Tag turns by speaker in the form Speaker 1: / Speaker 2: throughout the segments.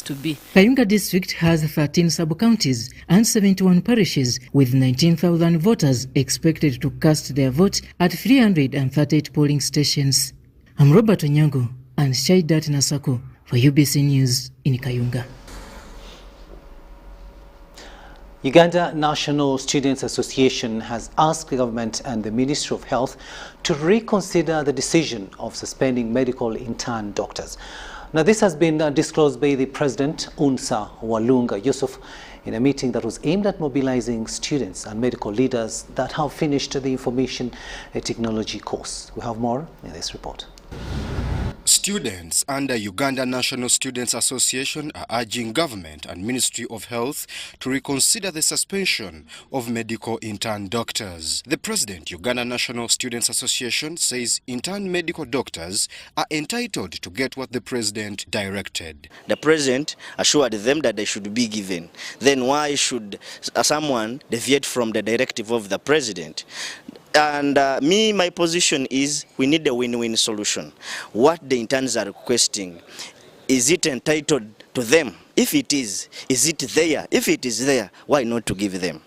Speaker 1: to be.
Speaker 2: Kayunga district has 13 sub-counties and 71 parishes with 19,000 voters expected to cast their vote at 338 polling stations. I'm Robert Onyango and Shaidat Nasako for UBC News in Kayunga.
Speaker 3: Uganda National Students Association has asked the government and the Ministry of Health to reconsider the decision of suspending medical intern doctors. Now, this has been disclosed by the President, Unsa Walunga Yusuf, in a meeting that was aimed at mobilizing students and medical leaders that have finished the information technology course. We have more in this report.
Speaker 4: Students under Uganda National Students Association are urging government and Ministry of Health to reconsider the suspension of medical intern doctors. The President, Uganda National Students Association, says intern medical doctors are entitled to get what the President directed.
Speaker 5: The President assured them that they should be given. Then why should someone deviate from the directive of the President? And my position is we need a win-win solution. What the interns are requesting, is it entitled to them? If it is it there? If it is there, why not to give them?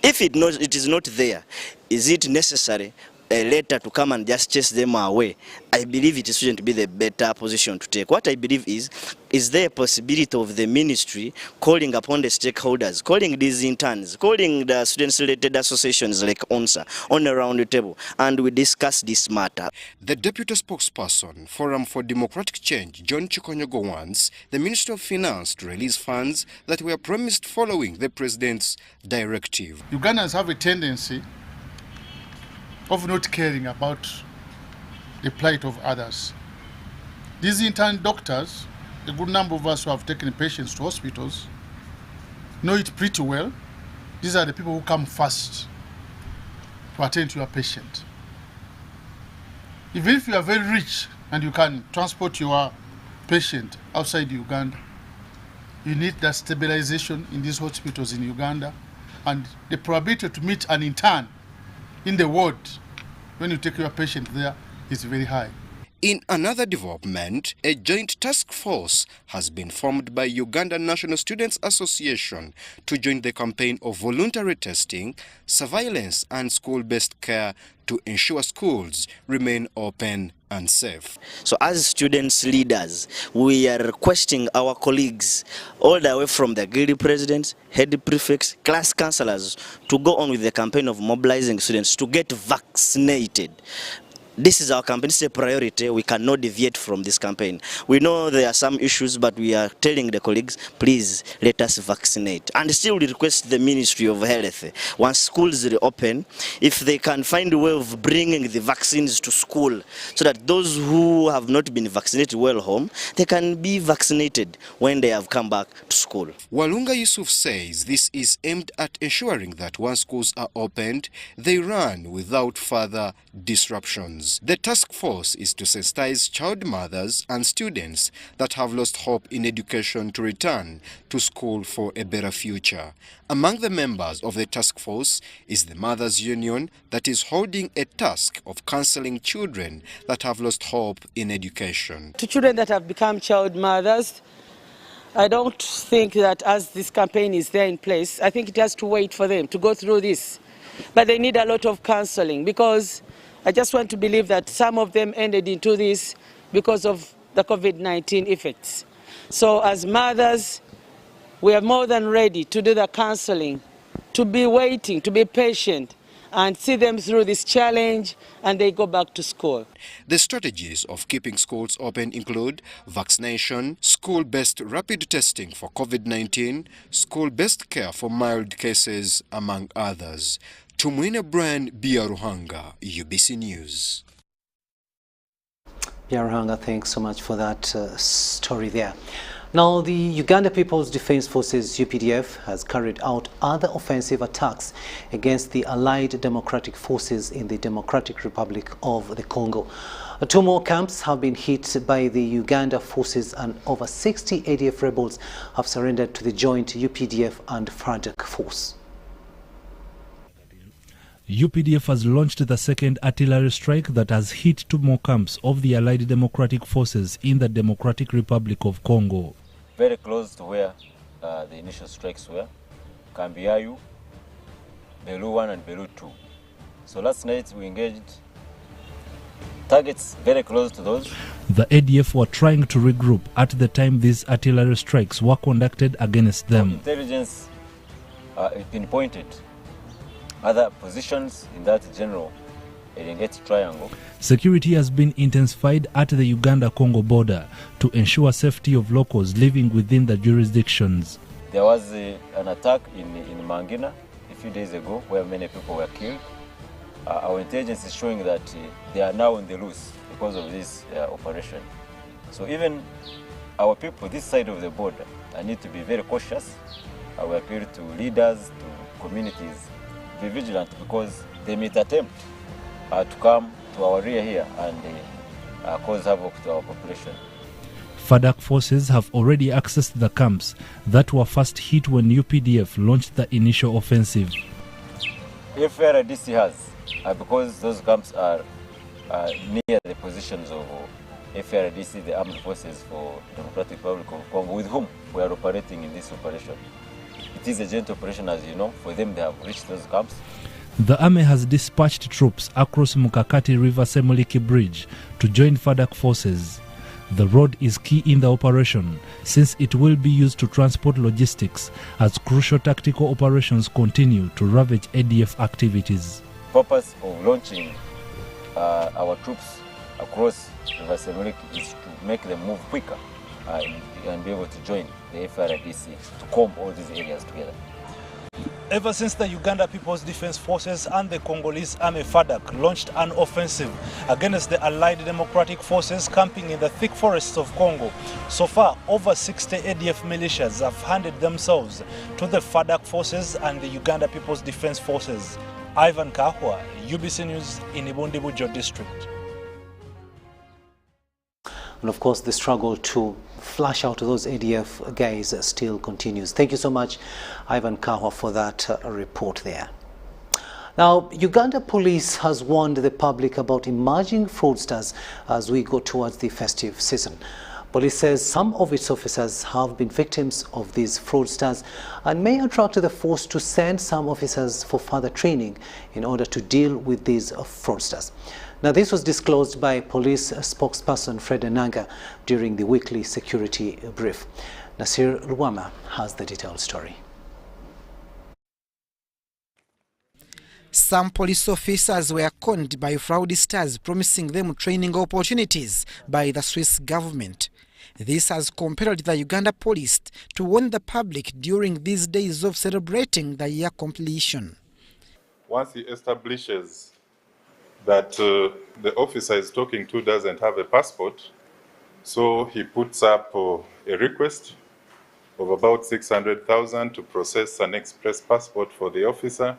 Speaker 5: If it is not there, is it necessary a letter to come and just chase them away? I believe it shouldn't be the better position to take. What I believe is there a possibility of the ministry calling upon the stakeholders, calling these interns, calling the students-related associations like ONSA on a round table, and we discuss this matter.
Speaker 4: The Deputy Spokesperson, Forum for Democratic Change, John Chikonyogo, wants the Ministry of Finance to release funds that were promised following the President's directive.
Speaker 6: Ugandans have a tendency of not caring about the plight of others. These intern doctors, a good number of us who have taken patients to hospitals, know it pretty well. These are the people who come first to attend to your patient. Even if you are very rich and you can transport your patient outside Uganda, you need that stabilization in these hospitals in Uganda, and the probability to meet an intern in the ward when you take your patient there is very high.
Speaker 4: In another development, a joint task force has been formed by Uganda National Students Association to join the campaign of voluntary testing, surveillance and school-based care to ensure schools remain open and safe.
Speaker 5: So as students leaders, we are requesting our colleagues all the way from the guild presidents, head prefects, class counselors to go on with the campaign of mobilizing students to get vaccinated. This is our campaign, it's a priority. We cannot deviate from this campaign. We know there are some issues, but we are telling the colleagues, please let us vaccinate. And still we request the Ministry of Health, once schools reopen, if they can find a way of bringing the vaccines to school, so that those who have not been vaccinated well home, they can be vaccinated when they have come back to school.
Speaker 4: Walunga Yusuf says this is aimed at ensuring that once schools are opened, they run without further disruptions. The task force is to sensitize child mothers and students that have lost hope in education to return to school for a better future. Among the members of the task force is the Mothers Union that is holding a task of counseling children that have lost hope in education.
Speaker 1: To children that have become child mothers, I don't think that as this campaign is there in place, I think it has to wait for them to go through this. But they need a lot of counseling, because I just want to believe that some of them ended into this because of the COVID-19 effects. So as mothers, we are more than ready to do the counseling, to be waiting, to be patient, and see them through this challenge, and they go back to school.
Speaker 4: The strategies of keeping schools open include vaccination, school-based rapid testing for COVID-19, school-based care for mild cases, among others. Tumwine Brian Biaruhanga, UBC News.
Speaker 3: Biaruhanga, thanks so much for that story there. Now, the Uganda People's Defense Forces, UPDF, has carried out other offensive attacks against the allied democratic forces in the Democratic Republic of the Congo. 2 more camps have been hit by the Uganda forces, and over 60 ADF rebels have surrendered to the joint UPDF and FARDC force.
Speaker 7: UPDF has launched the second artillery strike that has hit 2 more camps of the Allied Democratic Forces in the Democratic Republic of Congo.
Speaker 8: very close to where the initial strikes were, Kambiayu, Belu 1 and Belu 2. So last night we engaged targets very close to those.
Speaker 7: The ADF were trying to regroup at the time these artillery strikes were conducted against them.
Speaker 8: Intelligence pinpointed other positions in that general Erengeti triangle.
Speaker 7: Security has been intensified at the Uganda-Congo border to ensure safety of locals living within the jurisdictions.
Speaker 8: There was an attack in Mangina a few days ago where many people were killed. Our intelligence is showing that they are now on the loose because of this operation. So even our people this side of the border need to be very cautious. We appeal to leaders, to communities, be vigilant because they may attempt to come to our rear here and cause havoc to our population.
Speaker 7: FADAC forces have already accessed the camps that were first hit when UPDF launched the initial offensive.
Speaker 8: FRDC has, because those camps are near the positions of FRDC, the armed forces for Democratic Republic of Congo, with whom we are operating in this operation. It is a joint operation, as you know. For them, they have reached those camps.
Speaker 7: The army has dispatched troops across Mukakati River Semuliki Bridge to join FADAC forces. The road is key in the operation since it will be used to transport logistics as crucial tactical operations continue to ravage ADF activities.
Speaker 8: The purpose of launching our troops across River Semuliki is to make them move quicker and be able to join the FRDC to comb all these areas together.
Speaker 7: Ever since the Uganda People's Defense Forces and the Congolese Army FADAC launched an offensive against the Allied Democratic Forces camping in the thick forests of Congo, so far over 60 ADF militias have handed themselves to the FADAC forces and the Uganda People's Defense Forces. Ivan Kahwa, UBC News in Ibundibujo District.
Speaker 3: And of course, the struggle to flush out those ADF guys still continues. Thank you so much, Ivan Kahwa, for that report there. Now, Uganda Police has warned the public about emerging fraudsters as we go towards the festive season. Police says some of its officers have been victims of these fraudsters and may attract the force to send some officers for further training in order to deal with these fraudsters. Now, this was disclosed by police spokesperson Fred Enanga during the weekly security brief. Nasir Luwama has the detailed story.
Speaker 9: Some police officers were conned by fraudsters promising them training opportunities by the Swiss government. This has compelled the Uganda police to warn the public during these days of celebrating the year completion.
Speaker 10: Once he establishes that the officer is talking to doesn't have a passport, so he puts up a request of about 600,000 to process an express passport for the officer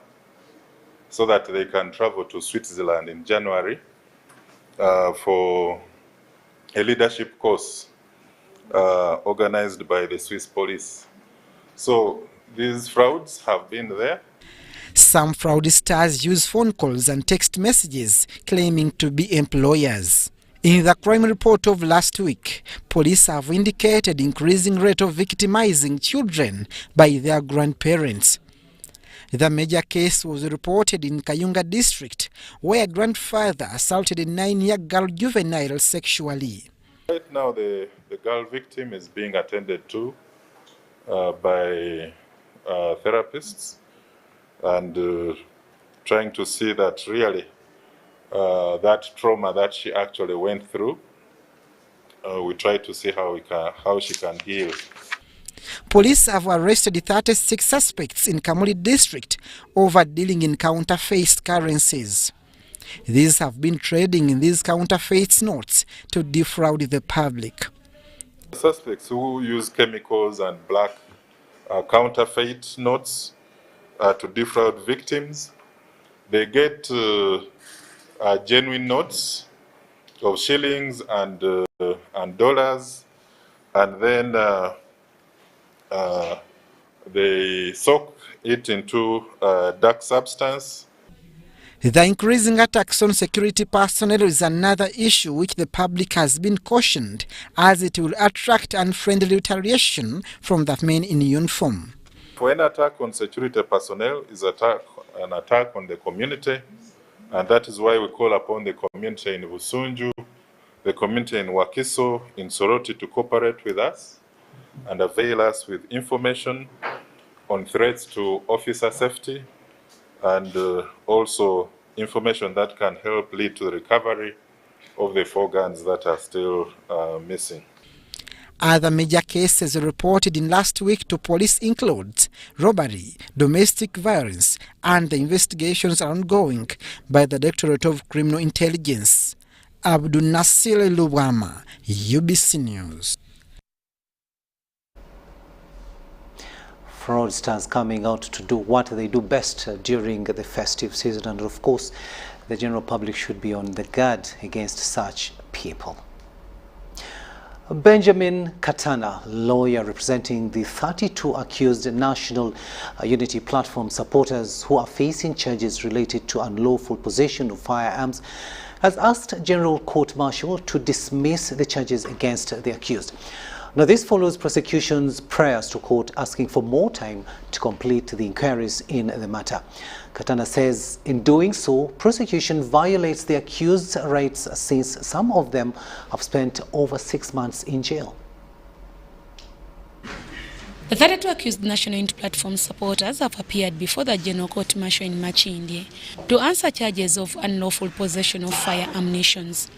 Speaker 10: so that they can travel to Switzerland in January for a leadership course organized by the Swiss police. So these frauds have been there.
Speaker 9: Some fraudsters use phone calls and text messages claiming to be employers. In the crime report of last week, police have indicated increasing rate of victimizing children by their grandparents. The major case was reported in Kayunga district, where a grandfather assaulted a 9-year girl juvenile sexually.
Speaker 10: Right now, the girl victim is being attended to by therapists and trying to see that really that trauma that she actually went through, we try to see how she can heal.
Speaker 9: Police have arrested 36 suspects in Kamuli district over dealing in counterfeit currencies. These have been trading in these counterfeit notes to defraud the public.
Speaker 10: Suspects who use chemicals and black counterfeit notes to defraud victims, they get genuine notes of shillings and dollars, and then they soak it into dark substance.
Speaker 9: The increasing attacks on security personnel is another issue which the public has been cautioned, as it will attract unfriendly retaliation from the men in uniform.
Speaker 10: For an attack on security personnel is an attack on the community, and that is why we call upon the community in Busunju, the community in Wakiso, in Soroti to cooperate with us and avail us with information on threats to officer safety and also information that can help lead to the recovery of the 4 guns that are still missing.
Speaker 9: Other major cases reported in last week to police include robbery, domestic violence, and the investigations are ongoing by the Directorate of Criminal Intelligence. Abdul Nasir Lubwama, UBC News.
Speaker 3: Fraudsters coming out to do what they do best during the festive season, and of course the general public should be on the guard against such people. Benjamin Katana, lawyer representing the 32 accused National Unity Platform supporters who are facing charges related to unlawful possession of firearms, has asked General Court Martial to dismiss the charges against the accused. Now, this follows prosecution's prayers to court asking for more time to complete the inquiries in the matter. Katana says in doing so, prosecution violates the accused's rights since some of them have spent over 6 months in jail.
Speaker 11: The 32 accused National Unity Platform supporters have appeared before the General Court Martial in Machindi to answer charges of unlawful possession of fire ammunitions.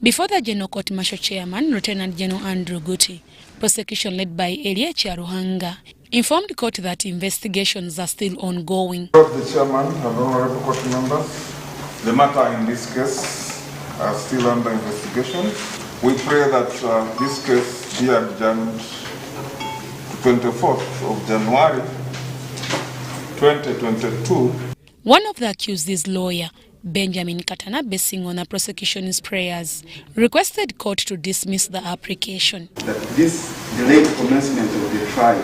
Speaker 11: Before the General Court Martial Chairman, Lieutenant General Andrew Guti, prosecution led by Eliachi Ruhanga, informed the court that investigations are still ongoing.
Speaker 12: The chairman and honorable court members, the matter in this case are still under investigation. We pray that this case be adjourned to 24th of January 2022.
Speaker 11: One of the accused is lawyer Benjamin Katana, basing on the prosecution's prayers, requested court to dismiss the application.
Speaker 13: That this delayed commencement of the trial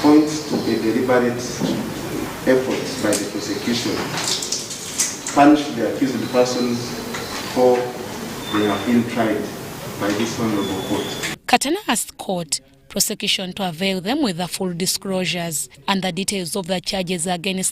Speaker 13: points to a deliberate effort by the prosecution to punish the accused persons for they have been tried by this honorable court.
Speaker 11: Katana asked court prosecution to avail them with the full disclosures and the details of the charges against the